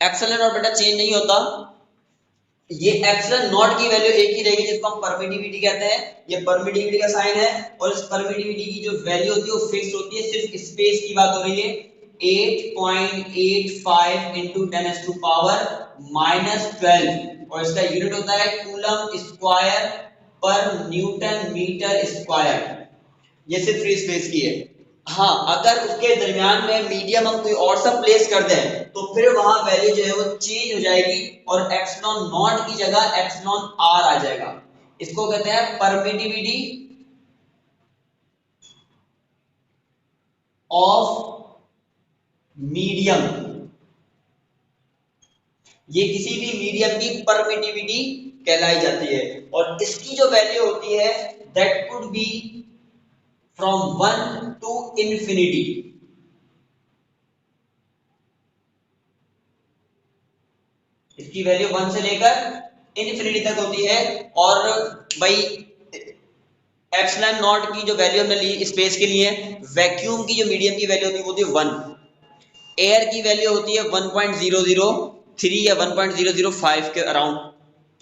Epsilon not बेटा change नहीं होता, ये एप्सिलॉन नॉट की वैल्यू एक ही रहेगी जिसको हम परमिटिविटी कहते हैं। ये परमिटिविटी का साइन है और इस परमिटिविटी की जो वैल्यू होती है वो फिक्स होती है, सिर्फ स्पेस की बात हो रही है। 8.85 इंटू 10⁻⁻12 और इसका यूनिट होता है कूलम स्क्वायर पर न्यूटन मीटर स्क्वायर। ये सिर्फ फ्री स्पेस की है। हाँ, अगर उसके दरमियान में मीडियम हम कोई और सा प्लेस कर दें तो फिर वहां वैल्यू जो है वो चेंज हो जाएगी और एप्सिलॉन नॉट की जगह एप्सिलॉन आर आ जाएगा। इसको कहते हैं परमिटिविटी ऑफ मीडियम। ये किसी भी मीडियम की परमिटिविटी कहलाई जाती है और इसकी जो वैल्यू होती है that could be from 1 to infinity. इसकी वैल्यू 1 से लेकर इनफिनिटी तक होती है। और भाई एप्सिलॉन नॉट की जो वैल्यू हमने ली स्पेस के लिए, वैक्यूम की जो मीडियम की वैल्यू होती है वो होती है 1, एयर की वैल्यू होती है 1.003 या 1.005 के अराउंड।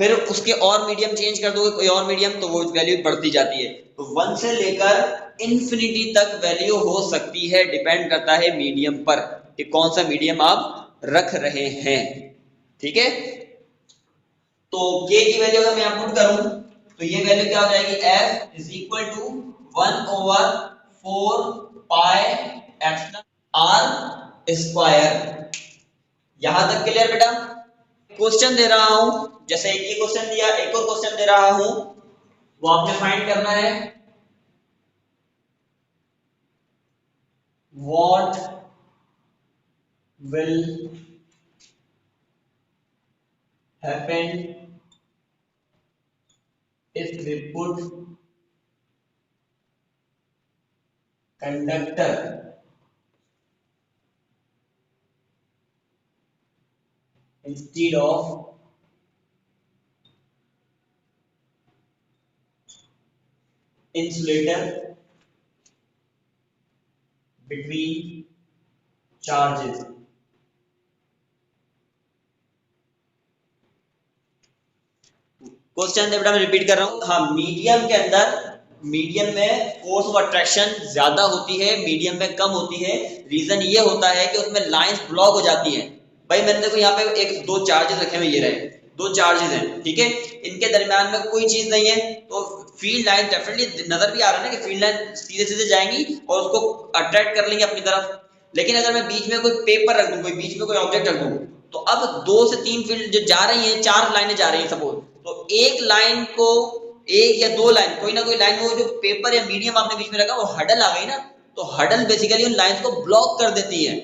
फिर उसके और मीडियम चेंज कर दोगे कोई और मीडियम तो वो वैल्यू बढ़ती जाती है। तो 1 से लेकर इन्फिनिटी तक वैल्यू हो सकती है, डिपेंड करता है मीडियम पर कि कौन सा मीडियम आप रख रहे हैं। ठीक है, तो k की वैल्यू अगर मैं यहां पुट करूं तो ये वैल्यू क्या हो जाएगी, f is equal to 1/4 pi epsilon r square. यहां तक क्लियर बेटा? क्वेश्चन दे रहा हूं, जैसे एक ये क्वेश्चन दिया, एक और क्वेश्चन दे रहा हूं, वो आपने फाइंड करना है what will happen if we put conductor instead of insulator between charges। Question बेटा मैं रिपीट कर रहा हूं। हाँ, मीडियम के अंदर, मीडियम में फोर्स ऑफ अट्रैक्शन ज्यादा होती है, मीडियम में कम होती है। रीजन ये होता है कि उसमें लाइंस ब्लॉक हो जाती हैं। भाई मैंने देखो यहाँ पे एक दो चार्जेस रखे हुए, ये रहे दो चार्जेस हैं, ठीक है, इनके दरमियान में कोई चीज नहीं है तो फील्ड लाइन डेफिनेटली नजर भी आ रहा है ना कि फील्ड लाइन सीधे सीधे जाएंगी और उसको अट्रैक्ट कर लेंगे अपनी तरफ। लेकिन अगर मैं बीच में कोई पेपर रख दूं, कोई बीच में कोई ऑब्जेक्ट रख दूं, तो अब 2 से 3 फील्ड जो जा रही है, 4 लाइनें जा रही हैं सपोज, तो एक लाइन को, एक या दो लाइन, कोई ना कोई लाइन, वो जो पेपर या मीडियम आपने बीच में रखा वो हडल आ गई ना, तो हडल बेसिकली उन लाइंस को ब्लॉक कर देती है,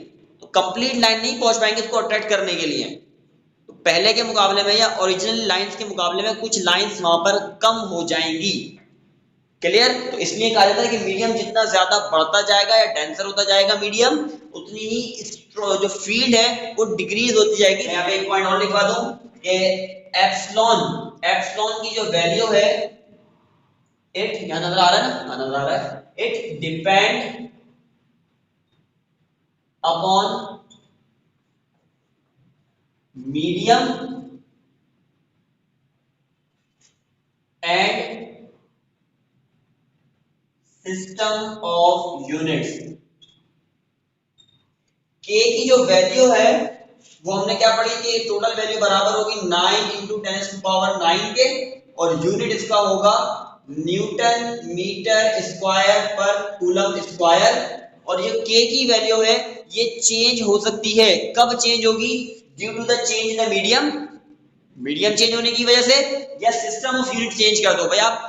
तो कंप्लीट लाइन नहीं पहुंच पाएंगे इसको अट्रैक्ट करने के लिए। तो पहले के मुकाबले में या ओरिजिनल लाइंस के मुकाबले में कुछ लाइंस वहां पर कम हो जाएंगी। क्लियर? तो इसलिए कहा जाता है कि मीडियम जितना ज्यादा बढ़ता जाएगा या डेंसर होता जाएगा मीडियम, उतनी ही जो फील्ड है वो डिक्रीज होती जाएगी। मैं यहाँ पे एक पॉइंट और लिखवा दूं कि एप्सिलॉन, एप्सिलॉन की जो वैल्यू है, इट, यहां नजर आ रहा है ना, नजर आ रहा है, it depend upon medium and system of units. के की जो वैल्यू है वो हमने क्या पढ़ी कि टोटल वैल्यू बराबर होगी 9 इंटू 10⁹ के, और यूनिट इसका होगा न्यूटन मीटर स्क्वायर पर कूलम स्क्वायर। और ये के की वैल्यू है ये चेंज हो सकती है, कब चेंज होगी? Due to the change in the medium, medium change होने की वजह से, या सिस्टम ऑफ यूनिट चेंज कर दो। भाई आप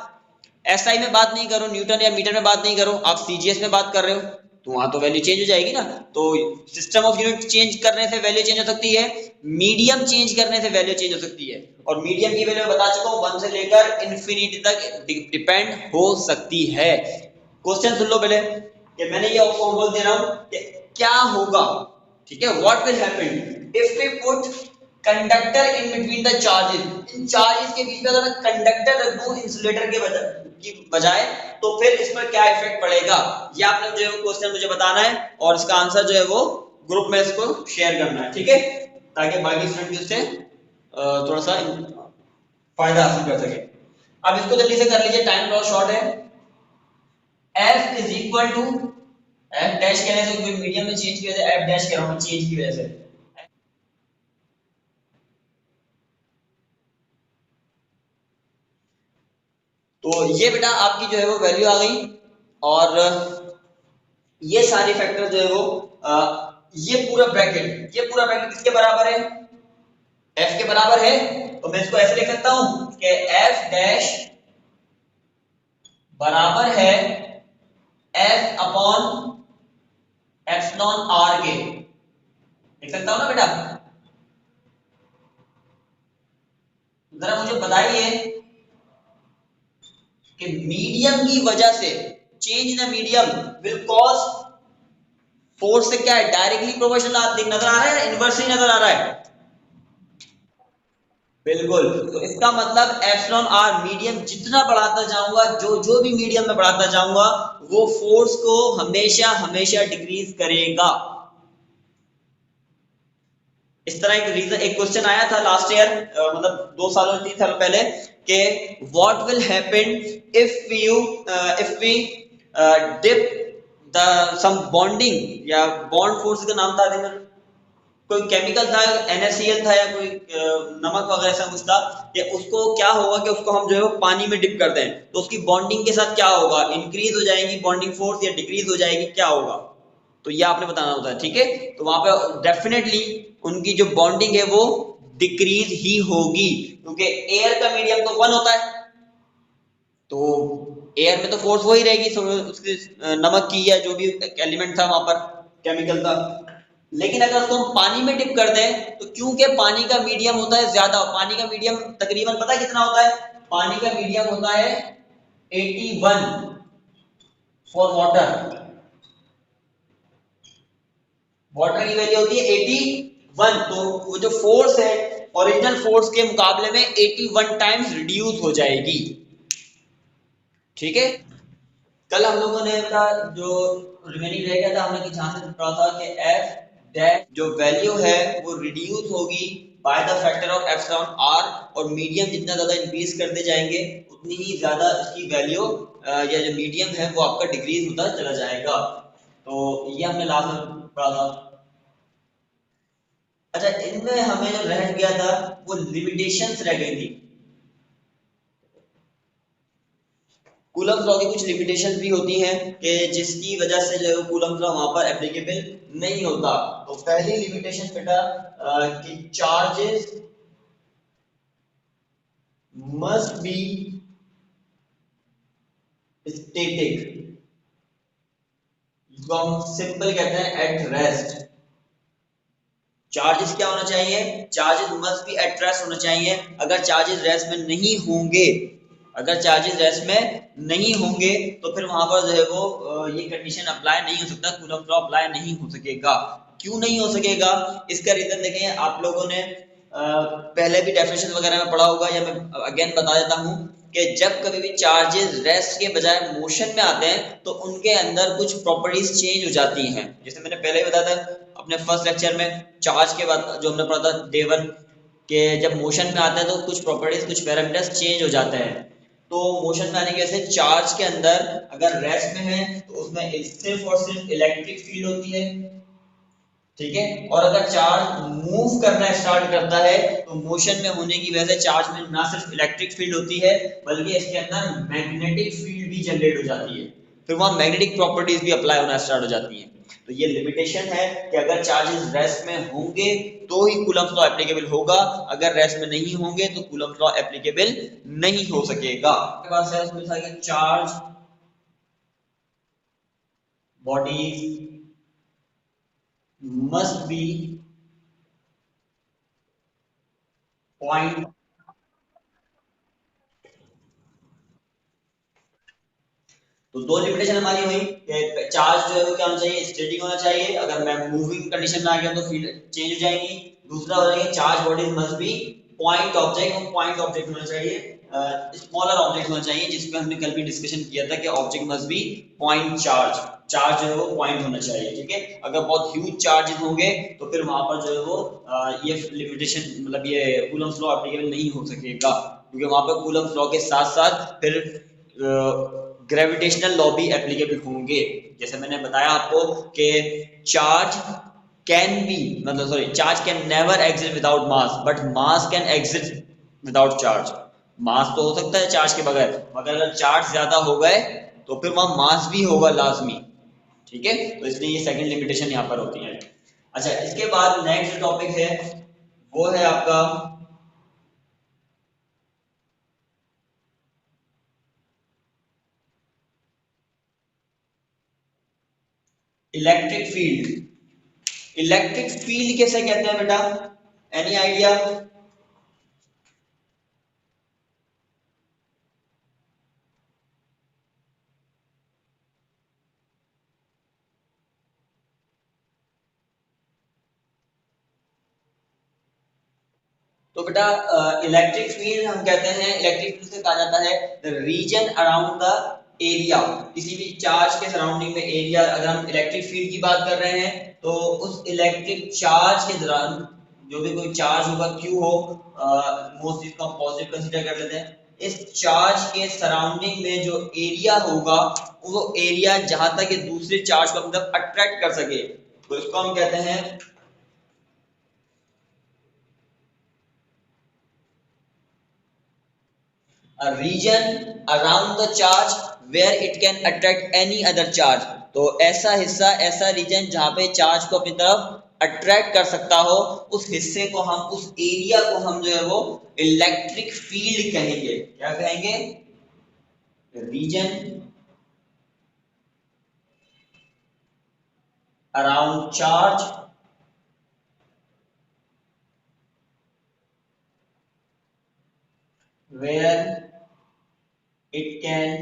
एसआई में बात नहीं करो, न्यूटन या मीटर में बात नहीं करो, आप सीजीएस में बात कर रहे हो, तो वहां तो वैल्यू चेंज हो जाएगी ना। तो सिस्टम ऑफ यूनिट चेंज करने से वैल्यू चेंज हो सकती है, मीडियम चेंज करने से वैल्यू चेंज हो सकती है। और मीडियम की वैल्यू बता चुका हूं 1 से लेकर इन्फिनिटी तक डिपेंड हो सकती है। क्वेश्चन सुन लो पहले कि मैंने ये फॉर्मूला दे रहा हूं कि क्या होगा, ठीक है, what will happen if we put conductor in between the charges. इन चार्जेस के बीच में अगर मैं कंडक्टर रख दूं इंसुलेटर के बजाय, तो फिर इस पर क्या इफेक्ट पड़ेगा, ये आपने जो क्वेश्चन मुझे बताना है और इसका आंसर जो है वो ग्रुप में इसको शेयर करना है, ठीक है। ताकि बाकी स्टूडेंट भी उससे थोड़ा सा फायदा हासिल कर सके। अब इसको जल्दी से कर लीजिए, टाइम बहुत शॉर्ट है। F is equal to, F dash कहने से कोई मीडियम में चेंज की वजह से एफ डैश कह रहा हूं, चेंज की वजह से। तो ये बेटा आपकी जो है वो वैल्यू आ गई, और ये सारे फैक्टर जो है वो ये पूरा ब्रैकेट किसके बराबर है, एफ के बराबर है। तो मैं इसको ऐसे लिख सकता हूं कि एफ डैश बराबर है एफ अपॉन एप्सिलॉन आर के, लिख सकता हूं ना बेटा। जरा मुझे बताइए कि मीडियम की वजह से, change in the medium will cause force से क्या है, डायरेक्टली प्रोपोर्शनल नजर आ रहा है या इनवर्सली नजर आ रहा है? बिल्कुल। तो इसका मतलब एप्सिलॉन आर, मीडियम जितना बढ़ाता जाऊंगा, जो जो भी मीडियम में बढ़ाता जाऊंगा, वो फोर्स को हमेशा हमेशा डिक्रीज करेगा। इस तरह एक रीजन, एक क्वेश्चन आया था लास्ट ईयर, मतलब 2 साल और 3 साल पहले, कि what will happen if we dip the some bonding, या बॉन्ड फोर्स का नाम था, कोई केमिकल था, NaCl था, या कोई नमक वगैरह ऐसा कुछ था, या उसको क्या होगा कि उसको हम जो है वो पानी में डिप कर दें, तो उसकी बॉन्डिंग के साथ क्या होगा, इंक्रीज हो जाएगी बॉन्डिंग फोर्स या डिक्रीज हो जाएगी, क्या होगा? तो ये आपने बताना होता है, ठीक है। तो वहां पे डेफिनेटली उनकी जो बॉन्डिंग है वो डिक्रीज ही होगी, क्योंकि एयर का मीडियम तो 1 होता है, तो एयर में तो फोर्स वही रहेगी, उसके नमक की या जो भी एलिमेंट था वहां पर, केमिकल था। लेकिन अगर उसको हम पानी में डिप कर दें, तो क्योंकि पानी का मीडियम होता है ज्यादा, पानी का मीडियम तकरीबन पता है कितना होता है, पानी का मीडियम होता है 81 फॉर वाटर, वाटर की वैल्यू होती है 81। तो वो जो फोर्स है ओरिजिनल फोर्स के मुकाबले में 81 टाइम्स रिड्यूस हो जाएगी, ठीक है। कल हम लोगों ने जो रिमेनिंग रह गया था, हमने जहां से पढ़ा था कि एफ डैश जो वैल्यू है वो रिड्यूस होगी by the factor of epsilon R, और मीडियम जितना ज्यादा इंक्रीज करते जाएंगे उतनी ही ज्यादा इसकी वैल्यू या जो मीडियम है वो आपका डिक्रीज होता चला जाएगा। तो ये हमने लास्ट में पढ़ा था। अच्छा, इनमें हमें जो रह गया था वो लिमिटेशंस रह गई थी। कूलम्स लॉ की कुछ लिमिटेशन भी होती हैं कि जिसकी वजह से जो है कूलम्स लॉ वहां पर एप्लीकेबल नहीं होता। तो पहली लिमिटेशन बेटा कि चार्जेस मस्ट बी स्टैटिक, जिसको हम सिंपल कहते हैं एट रेस्ट। चार्जेस क्या होना चाहिए, charges must be at rest होना चाहिए। अगर चार्जेस रेस्ट में नहीं होंगे, अगर चार्जेस रेस्ट में नहीं होंगे तो फिर वहां पर जो है वो ये कंडीशन अप्लाई नहीं हो सकता, कूलम्ब लॉ अप्लाई नहीं हो सकेगा। क्यों नहीं हो सकेगा, इसका रीजन देखें। आप लोगों ने पहले भी डेफिनेशन वगैरह में पढ़ा होगा, या मैं अगेन बता देता हूं कि जब कभी भी चार्जेस रेस्ट के बजाय मोशन में आते हैं तो उनके अंदर कुछ प्रॉपर्टीज चेंज हो जाती हैं। जैसे मैंने पहले ही बताया था अपने फर्स्ट लेक्चर में, चार्ज के बाद जो हमने पढ़ा था डे 1, कि जब मोशन में आता है तो कुछ प्रॉपर्टीज, कुछ पैरामीटर्स चेंज हो जाते हैं। तो मोशन में आने की वजह से चार्ज के अंदर अगर रेस्ट में है तो उसमें सिर्फ और सिर्फ इलेक्ट्रिक फील्ड होती है, ठीक है। और अगर चार्ज मूव करना स्टार्ट करता है तो मोशन में होने की वजह से चार्ज में ना सिर्फ इलेक्ट्रिक फील्ड होती है बल्कि इसके अंदर मैग्नेटिक फील्ड भी जनरेट हो जाती है, फिर वहां मैग्नेटिक प्रॉपर्टीज भी अप्लाई होना स्टार्ट हो जाती हैं। तो ये लिमिटेशन है कि अगर चार्जेस रेस्ट में होंगे तो ही कूलम्ब लॉ एप्लीकेबल होगा, अगर रेस्ट में नहीं होंगे तो कूलम्ब लॉ एप्लीकेबल नहीं हो सकेगा। पास है उसमें था कि charge bodies must be point. तो दो लिमिटेशन हमारी हुई कि चार्ज जो है वो क्या होना चाहिए, स्टैटिक होना चाहिए, अगर मैं मूविंग कंडीशन में आ गया तो फील्ड चेंज हो जाएगी। दूसरा हो जाएगा charge bodies must be point object, और पॉइंट ऑब्जेक्ट होना चाहिए, स्मॉलर ऑब्जेक्ट होना चाहिए, जिसपे हमने कल भी डिस्कशन किया था कि object must be point charge. Charge जो है वो पॉइंट होना चाहिए, ठीक है। अगर बहुत ह्यूज चार्जेस होंगे तो फिर वहां पर जो है वो ये लिमिटेशन मतलब ये कूलम्स लॉ एप्लीकेबल नहीं हो सकेगा, क्योंकि वहां पर कूलम्स लॉ के साथ साथ फिर ग्रेविटेशनल लॉ भी एप्लीकेबल होंगे। जैसे मैंने बताया आपको कि चार्ज कैन बी मतलब sorry charge can never exist without mass, but mass can exist without charge. Mass तो हो सकता है चार्ज के बगैर, मगर अगर चार्ज ज्यादा हो गए तो फिर वहां मास भी होगा लाजमी, ठीक है। तो इसलिए ये सेकंड लिमिटेशन यहाँ पर होती है। अच्छा, इसके बाद नेक्स्ट टॉपिक है वो है आपका इलेक्ट्रिक फील्ड। इलेक्ट्रिक फील्ड कैसे कहते हैं बेटा, एनी आइडिया? तो बेटा इलेक्ट्रिक फील्ड हम कहते हैं, इलेक्ट्रिक फील्ड से कहा जाता है the region around the area, किसी भी चार्ज के सराउंडिंग में एरिया। अगर हम इलेक्ट्रिक फील्ड की बात कर रहे हैं तो उस इलेक्ट्रिक चार्ज के दौरान जो भी कोई चार्ज होगा क्यू हो, मोस्ट इसको हम पॉजिटिव कंसीडर कर लेते हैं, इस चार्ज के सराउंडिंग में जो एरिया होगा वो एरिया जहां तक ये दूसरे चार्ज को मतलब अट्रैक्ट कर सके तो इसको हम कहते हैं a region around the charge where it can attract any other charge। तो ऐसा हिस्सा, ऐसा रीजन जहां पे चार्ज को अपनी तरफ अट्रैक्ट कर सकता हो, उस हिस्से को हम, उस एरिया को हम जो है वो इलेक्ट्रिक फील्ड कहेंगे। क्या कहेंगे? Region around charge where it can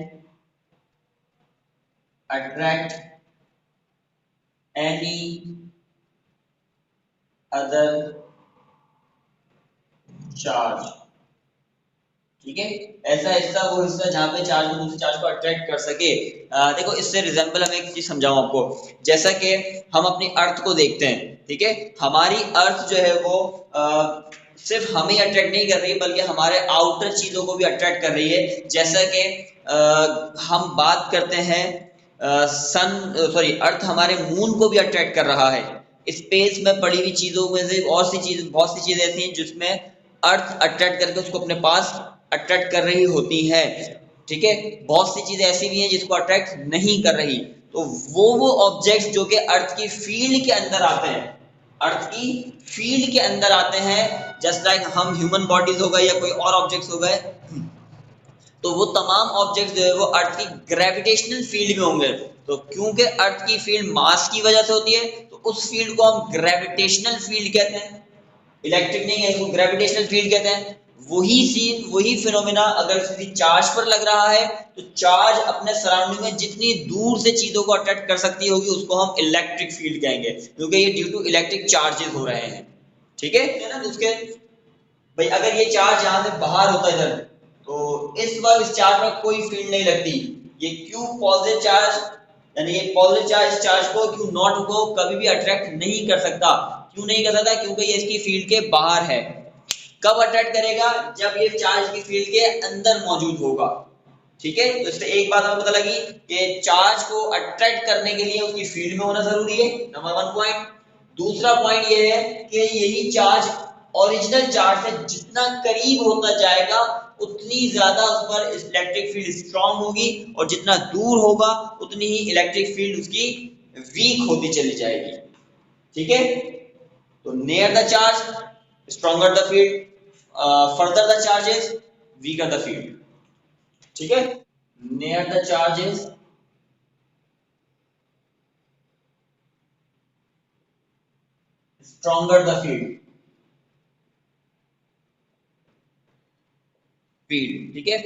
attract any other charge, ठीक है। ऐसा हिस्सा, वो हिस्सा जहां पे चार्ज को दूसरे चार्ज को अट्रैक्ट कर सके। देखो इससे रिजेंबल हम एक चीज समझाऊं आपको, जैसा कि हम अपनी अर्थ को देखते हैं, ठीक है। हमारी अर्थ जो है वो सिर्फ हमें अट्रैक्ट नहीं कर रही बल्कि हमारे आउटर चीजों को भी अट्रैक्ट कर रही है। जैसा कि हम बात करते हैं सन सॉरी अर्थ हमारे मून को भी अट्रैक्ट कर रहा है। स्पेस में पड़ी हुई चीजों में से और सी चीज, बहुत सी चीजें ऐसी हैं जिसमें अर्थ अट्रैक्ट करके उसको अपने पास अट्रैक्ट कर रही होती है, ठीक है। बहुत सी चीजें ऐसी भी हैं जिसको अट्रैक्ट नहीं कर रही। तो वो ऑब्जेक्ट्स जो कि अर्थ की फील्ड के अंदर आते हैं, अर्थ की फील्ड के अंदर आते हैं, जस्ट लाइक हम ह्यूमन बॉडीज हो गए या कोई और ऑब्जेक्ट्स हो गए, तो वो तमाम ऑब्जेक्ट्स जो है वो अर्थ की ग्रेविटेशनल फील्ड में होंगे। तो क्योंकि अर्थ की फील्ड मास की वजह से होती है तो उस फील्ड को हम ग्रेविटेशनल फील्ड कहते हैं, इलेक्ट्रिक नहीं है, इसको ग्रेविटेशनल फील्ड कहते हैं। वही फिनोमेना अगर किसी चार्ज पर लग रहा है तो चार्ज अपने सराउंडिंग में जितनी दूर से चीजों को अट्रैक्ट कर सकती होगी उसको हम इलेक्ट्रिक फील्ड कहेंगे, क्योंकि ये ड्यू टू इलेक्ट्रिक चार्जेस हो रहे हैं, ठीक है ना। उसके भाई अगर ये चार्ज यहाँ से बाहर होता है इधर, तो इस बार इस चार्ज में कोई फील्ड नहीं लगती। ये क्यू पॉजिटिव चार्ज यानी ये पॉजिटिव चार्ज चार्ज को क्यू नॉट को कभी भी अट्रैक्ट नहीं कर सकता। क्यों नहीं कर सकता? क्योंकि ये इसकी फील्ड के बाहर है। कब अट्रैक्ट करेगा? जब ये चार्ज की फील्ड के अंदर मौजूद होगा, ठीक है। तो इससे एक बात हमें पता लगी कि चार्ज को अट्रैक्ट करने के लिए उसकी फील्ड में होना जरूरी है, नंबर 1 पॉइंट। दूसरा पॉइंट ये है कि यही चार्ज ओरिजिनल चार्ज से जितना करीब होता जाएगा उतनी ज्यादा उस पर इलेक्ट्रिक फील्ड स्ट्रांग होगी, और जितना दूर होगा उतनी ही इलेक्ट्रिक फील्ड उसकी वीक होती चली जाएगी, ठीक है। तो near the charge stronger the field, further the charges weaker the field, ठीक है। Near the charges stronger the field, ठीक है।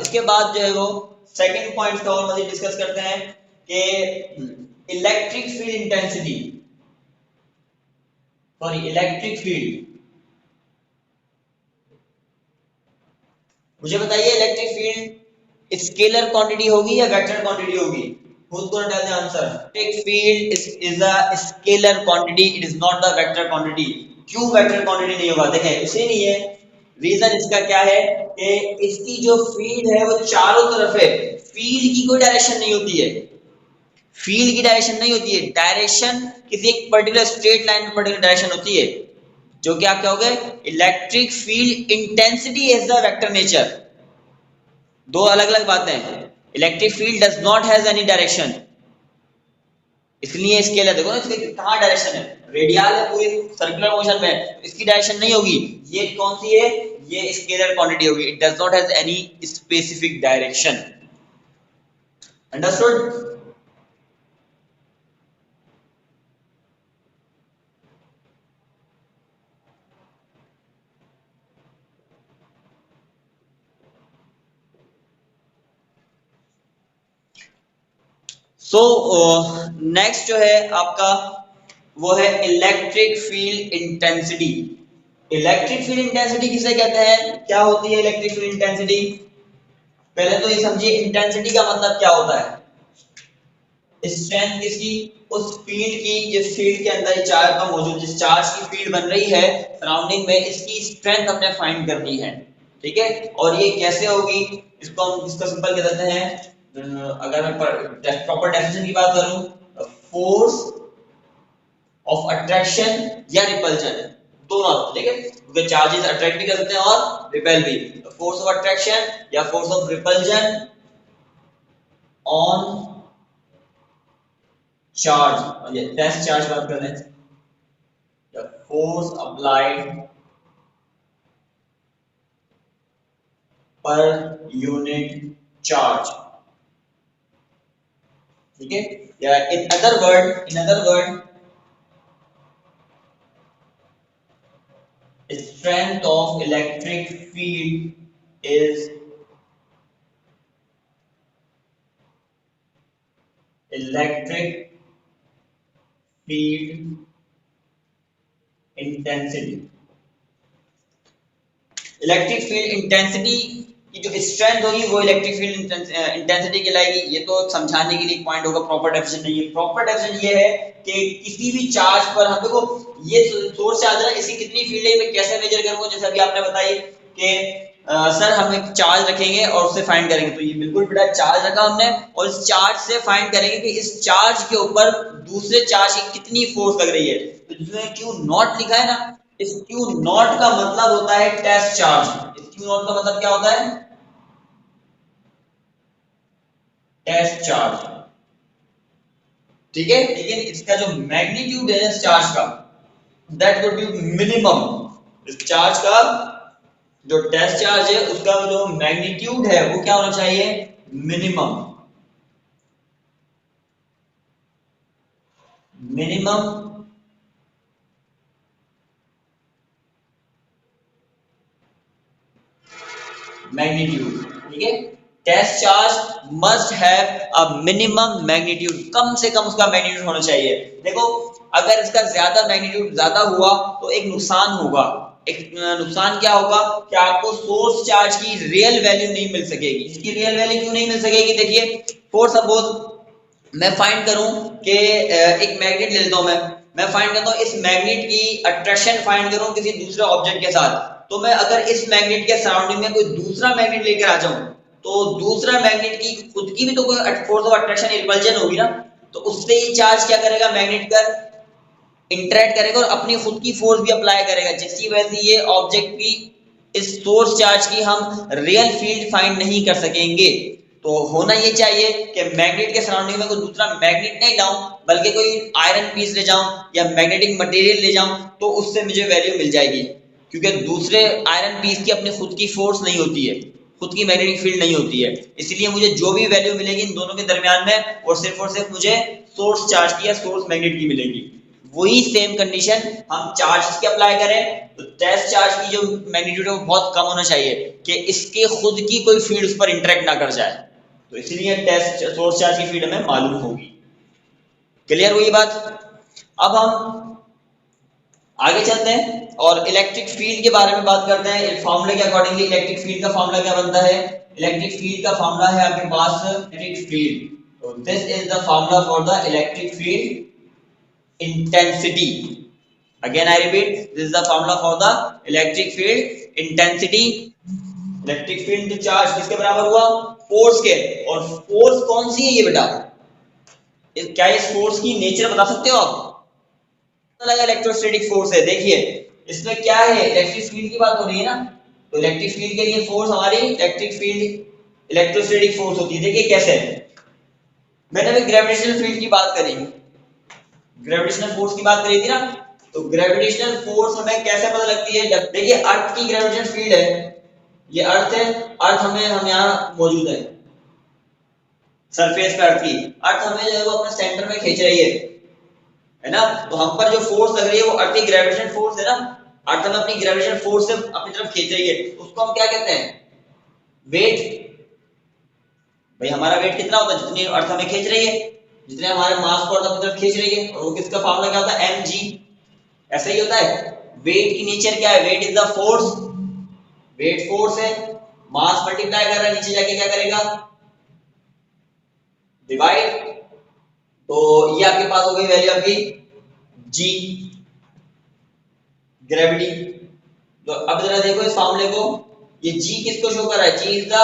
इसके बाद जो है वो सेकंड पॉइंट का और मजीद डिस्कस करते हैं कि electric field intensity, sorry electric field. मुझे बताइए इलेक्ट्रिक फील्ड स्केलर क्वांटिटी होगी या वेक्टर क्वांटिटी होगी? Who's going to tell the answer? Electric field is a scalar quantity. It is not the vector quantity. क्यों vector quantity नहीं होगा? देखें इसे नहीं है। रीजन इसका क्या है कि इसकी जो फील्ड है वो चारों तरफ है। फील्ड की कोई डायरेक्शन नहीं होती है। फील्ड की डायरेक्शन नहीं होती है। डायरेक्शन किसी एक पर्टिकुलर स्ट्रेट लाइन में पर्टिकुलर डायरेक्शन होती है। जो कि आप क्या हो गए? Electric field intensity is the vector nature. दो अलग अलग बातें हैं। Electric field does not has any direction, इसलिए स्केलर। देखो ना इसके कहां डायरेक्शन है? रेडियल है, पूरी सर्कुलर मोशन में, तो इसकी डायरेक्शन नहीं होगी। ये कौन सी है? ये स्केलर क्वांटिटी होगी। It does not has any specific direction. Understood? So next जो है आपका वो है electric field intensity. Electric field intensity किसे कहते हैं? क्या होती है इलेक्ट्रिक फील्ड इंटेंसिटी? पहले तो ये समझिए इंटेंसिटी का मतलब क्या होता है। स्ट्रेंथ किसकी? उस फील्ड की जिस फील्ड के अंदर चार्ज का मौजूद, जिस चार्ज की फील्ड बन रही है सराउंडिंग में, इसकी स्ट्रेंथ हमने फाइंड करनी है। ठीक है, और ये कैसे होगी? इसको हम इसका सिंपल कह देते हैं, अगर मैं प्रॉपर डेफिनेशन की बात करूं, फोर्स ऑफ अट्रैक्शन या रिपल्जन, दोनों। ठीक है, क्योंकि चार्जेस अट्रैक्ट भी कर सकते हैं और रिपेल भी। फोर्स ऑफ अट्रैक्शन या force of repulsion on charge, ये टेस्ट चार्ज बात कर रहे हैं। The force applied per unit charge। ठीक है, या in other word strength of electric field is electric field intensity. Electric field intensity की जो स्ट्रेंथ होगी वो इलेक्ट्रिक फील्ड इंटेंसिटी कहलाएगी। ये तो समझाने के लिए पॉइंट होगा, प्रॉपर डेफिनेशन नहीं है। प्रॉपर डेफिनेशन ये है कि किसी भी चार्ज पर हम देखो, ये सोर्स चार्ज है, इसकी कितनी फील्ड है मैं कैसे मेजर करूंगा? जैसे अभी आपने बताई कि सर हम एक चार्ज रखेंगे और उससे फाइंड करेंगे, तो ये बिल्कुल बेटा चार्ज रखा हमने और इस चार्ज से फाइंड करेंगे कि इस चार्ज के ऊपर दूसरे चार्ज की कितनी फोर्स लग रही है। तो जिसमें क्यू नॉट लिखा है ना, इस क्यू नॉट का मतलब होता है टेस्ट चार्ज। इस क्यू नॉट का मतलब क्या होता है? Test charge. ठीक है, लेकिन इसका जो मैग्नीट्यूड है इस चार्ज का, दैट वुड बी मिनिमम। इस चार्ज का जो टेस्ट चार्ज है उसका जो मैग्नीट्यूड है वो क्या होना चाहिए? मिनिमम। मैग्नीट्यूड। ठीक है, test charge must have a minimum magnitude, कम से कम उसका मैग्नीट्यूड होना चाहिए। देखो अगर इसका ज्यादा मैग्नीट्यूड ज्यादा हुआ तो एक नुकसान होगा। एक नुकसान क्या होगा कि आपको सोर्स चार्ज की रियल वैल्यू नहीं मिल सकेगी। इसकी रियल वैल्यू क्यों नहीं मिल सकेगी? देखिए फॉर सपोज मैं फाइंड करूं कि एक मैग्नेट ले लेता हूं, मैं फाइंड करता हूं इस मैग्नेट की अट्रैक्शन फाइंड करूं किसी दूसरे ऑब्जेक्ट के साथ। तो मैं अगर इस मैग्नेट के सराउंडिंग में कोई दूसरा मैग्नेट लेकर आ जाऊं, तो दूसरा मैग्नेट की खुद की भी तो कोई फोर्स ऑफ अट्रैक्शन रिपल्जन होगी ना, तो उससे ये चार्ज क्या करेगा? मैग्नेट पर इंटरेक्ट करेगा और अपनी खुद की फोर्स भी अप्लाई करेगा, जिसकी वजह से ये ऑब्जेक्ट की इस सोर्स चार्ज की हम रियल फील्ड फाइंड नहीं कर सकेंगे। तो होना ये चाहिए कि मैग्नेट के सराउंडिंग में कोई दूसरा मैग्नेट नहीं लाऊं, बल्कि कोई आयरन पीस ले जाऊं या मैग्नेटिक मटेरियल ले जाऊं, तो उससे मुझे वैल्यू मिल जाएगी। क्योंकि दूसरे आयरन पीस की अपनी खुद की फोर्स नहीं होती है, खुद की मैग्नेटिक फील्ड नहीं होती है, इसलिए मुझे जो भी वैल्यू मिलेगी इन दोनों के दरमियान में और सिर्फ मुझे सोर्स चार्ज की या सोर्स मैग्नेट की मिलेगी। वही सेम कंडीशन हम चार्ज की अप्लाई करें तो टेस्ट चार्ज की जो मैग्नीट्यूड है वो बहुत कम होना चाहिए कि इसके खुद की कोई फील्ड उस पर इंटरेक्ट ना कर जाए। तो इसलिए टेस्ट सोर्स चार्ज की फील्ड हमें मालूम होगी। क्लियर हुई बात? अब हम आगे चलते हैं और इलेक्ट्रिक फील्ड के बारे में बात करते हैं। फॉर्मूले के अकॉर्डिंगली इलेक्ट्रिक फील्ड का फॉर्मूला क्या बनता है? इलेक्ट्रिक फील्ड का फॉर्मूला है आपके पास electric field So this is the formula for the electric field intensity. Again I repeat, this is the formula for the electric field intensity. Electric field into charge किसके बराबर हुआ? Force के। और force कौन सी है ये बेटा? क्या इस फोर्स की नेचर बता सकते हो आप? अलग इलेक्ट्रोस्टैटिक फोर्स है। देखिए इसमें क्या है, इलेक्ट्रिक फील्ड की बात हो रही है ना, तो इलेक्ट्रिक फील्ड के लिए फोर्स हमारी इलेक्ट्रिक फील्ड इलेक्ट्रोस्टैटिक फोर्स होती है। देखिए कैसे है, मैंने अभी ग्रेविटेशनल फील्ड की बात करी, ग्रेविटेशनल फोर्स की बात करी थी ना, तो ग्रेविटेशनल फोर्स हमें कैसे पता लगती है? जब देखिए अर्थ की ग्रेविटेशनल फील्ड है, ये अर्थ है, अर्थ हम यहाँ मौजूद है, सरफेस पे अर्थ की, अर्थ हमें जो है वो अपने सेंटर में खींच रही है ना, तो हम पर जो फोर्स लग रही है वो अर्थ की ग्रेविटेशनल फोर्स है ना, अर्थ हमें अपनी ग्रेविटेशनल फोर्स से अपनी तरफ खींच रही है, उसको हम क्या कहते हैं? वेट। भाई हमारा वेट कितना होता है? जितनी अर्थ हमें खींच रही है, जितने हमारे मास को अर्थ अपनी तरफ खींच रही है, और वो किसका फार्मूला क्या होता है? mg। ऐसा ही होता है। वेट की नेचर क्या है? Weight is the force, weight force है, मास मल्टीप्लाई कर रहा है, नीचे जाके क्या करेगा? डिवाइड। तो ये आपके पास हो गई वैल्यू आपकी g, ग्रेविटी। तो अब जरा देखो इस फार्मूले को, ये g किसको शो कर रहा है? g is the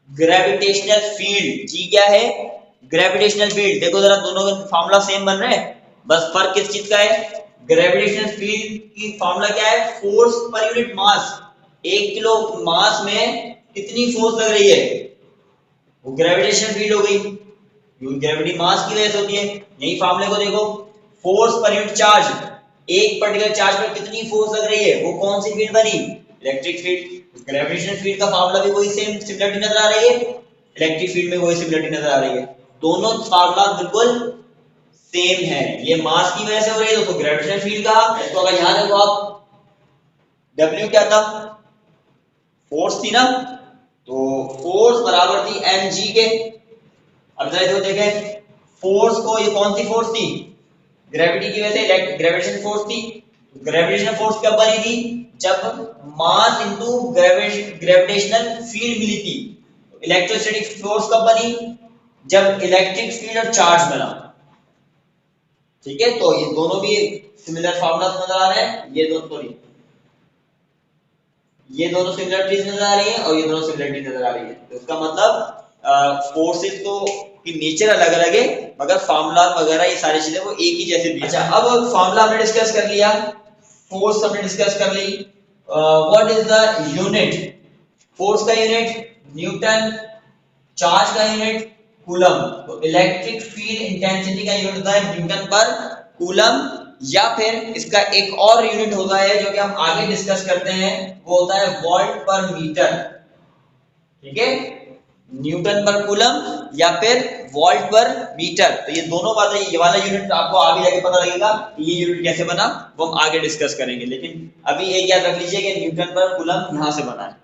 gravitational field. G क्या है? Gravitational field. देखो जरा दोनों का फार्मूला सेम बन रहे हैं, बस फर्क किस चीज का है? ग्रेविटेशनल फील्ड की फार्मूला क्या है? Force per unit mass. 1 kilo मास में कितनी फोर्स लग रही है? वो ग्रेविटेशनल फील्ड हो गई, क्योंकि ग्रेविटी मास की वजह से होती है। यही फार्मूले को देखो, फोर्स पर यूनिट चार्ज, एक पर्टिकुलर चार्ज पर कितनी फोर्स लग रही है, वो कौन सी फील्ड बनी? Electric field. ग्रेविटेशनल फील्ड का फार्मूला भी वही सेम सिमिलरिटी नजर आ रही है, इलेक्ट्रिक फील्ड में वही सिमिलरिटी नजर आ रही है, दोनों फार्मूला बिल्कुल सेम है। ये मास की वजह से हो रही है तो ग्रेविटेशनल फील्ड कहा, इसको अगर ध्यान रखो आप, W क्या था? फोर्स थी ना, तो फोर्स बराबर थी mg के। अब जरा देखो देखें, फोर्स को, ये कौन सी फोर्स थी? ग्रेविटी की वजह से ग्रेविटेशन फोर्स थी। ग्रेविटेशनल फोर्स कब बनी थी? जब मास इनटू ग्रेविटेशनल फील्ड मिली थी। इलेक्ट्रोस्टैटिक फोर्स कब बनी? जब इलेक्ट्रिक फील्ड और चार्ज बना। ठीक है, तो ये दोनों भी सिमिलर फार्मूला नजर आ रहे हैं, ये दोनों सॉरी, ये दोनों सिमिलरिटीज नजर आ रही है और ये दोनों सिमिलरिटी नजर आ रही है। तो इसका मतलब फोर्सेस तो की नेचर अलग अलग है, मगर फार्मूला वगैरह ये सारी चीजें वो एक ही जैसे भी। अच्छा, अब फार्मूला हमने डिस्कस कर लिया, फोर्स हमने डिस्कस कर ली, what is the unit? Force का यूनिट न्यूटन, चार्ज का यूनिट कूलम। तो इलेक्ट्रिक फील्ड इंटेंसिटी का यूनिट होता है न्यूटन पर कूलम, या फिर इसका एक और यूनिट होता है जो कि हम आगे डिस्कस करते हैं, वो होता है वोल्ट पर मीटर। ठीक है, न्यूटन पर कूलम या फिर वोल्ट पर मीटर। तो ये दोनों बातें, ये वाला यूनिट आपको आगे जाके पता लगेगा कि ये यूनिट कैसे बना, वो हम आगे डिस्कस करेंगे, लेकिन अभी एक याद रख लीजिए कि न्यूटन पर कूलम यहां से बना है।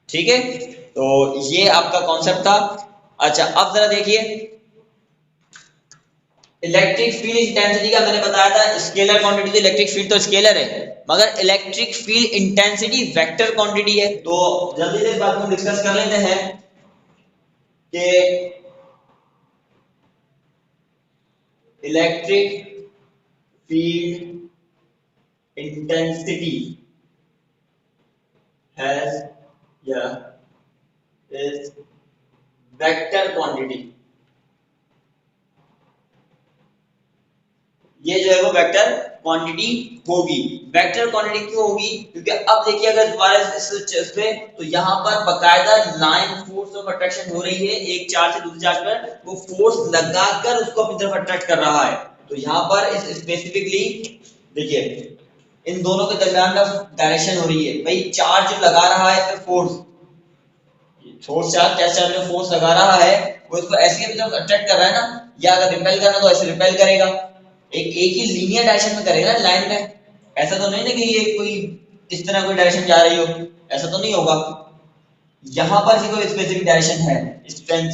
ठीक है, तो ये आपका कॉन्सेप्ट था। अच्छा, अब जरा देखिए, इलेक्ट्रिक फील्ड इंटेंसिटी का मैंने बताया था स्केलर क्वांटिटी, तो इलेक्ट्रिक फील्ड तो स्केलर है, मगर electric field intensity vector quantity है। तो जल्दी से इस बात को डिस्कस कर लेते हैं कि इलेक्ट्रिक फील्ड इंटेंसिटी हैज या इज वेक्टर क्वांटिटी। ये जो है वो वेक्टर क्वांटिटी होगी। वेक्टर क्वांटिटी क्यों होगी? क्योंकि अब देखिए अगर दोबारा इस पे, तो यहाँ पर बकायदा लाइन फोर्स ऑफ अट्रैक्शन हो रही है, एक चार्ज से दूसरे चार्ज पर वो फोर्स लगाकर उसको अपनी तरफ अट्रैक्ट कर रहा है। तो यहाँ पर इस स्पेसिफिकली देखिए इन दोनों के दरमियान का डायरेक्शन हो रही है। भाई चार्ज जो लगा रहा है इस पे फोर्स चार्ज, कैसे चार्ज में फोर्स लगा रहा है, वो इसको ऐसे अपनी तरफ अट्रैक्ट कर रहा है ना, या अगर रिपेल करना तो ऐसे रिपेल करेगा, एक ही लीनियर डायरेक्शन में करेगा ना, लाइन में। ऐसा तो नहीं ना कि ये कोई इस तरह कोई डायरेक्शन जा रही हो, ऐसा तो नहीं होगा। यहां पर से कोई स्पेसिफिक डायरेक्शन है, स्ट्रेंथ,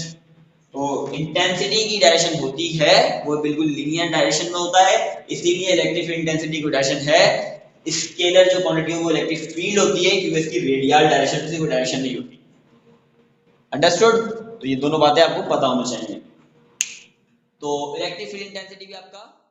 तो इंटेंसिटी की डायरेक्शन होती है वो बिल्कुल लीनियर डायरेक्शन में होता है, इसीलिए इलेक्ट्रिक फील्ड इंटेंसिटी की डायरेक्शन है स्केलर जो क्वांटिटी है वो इलेक्ट्रिक फील्ड होती है, क्योंकि इसकी रेडियल डायरेक्शन से कोई डायरेक्शन नहीं होती। अंडरस्टूड? तो ये दोनों बातें आपको पता होनी चाहिए। तो इलेक्ट्रिक फील्ड इंटेंसिटी भी आपका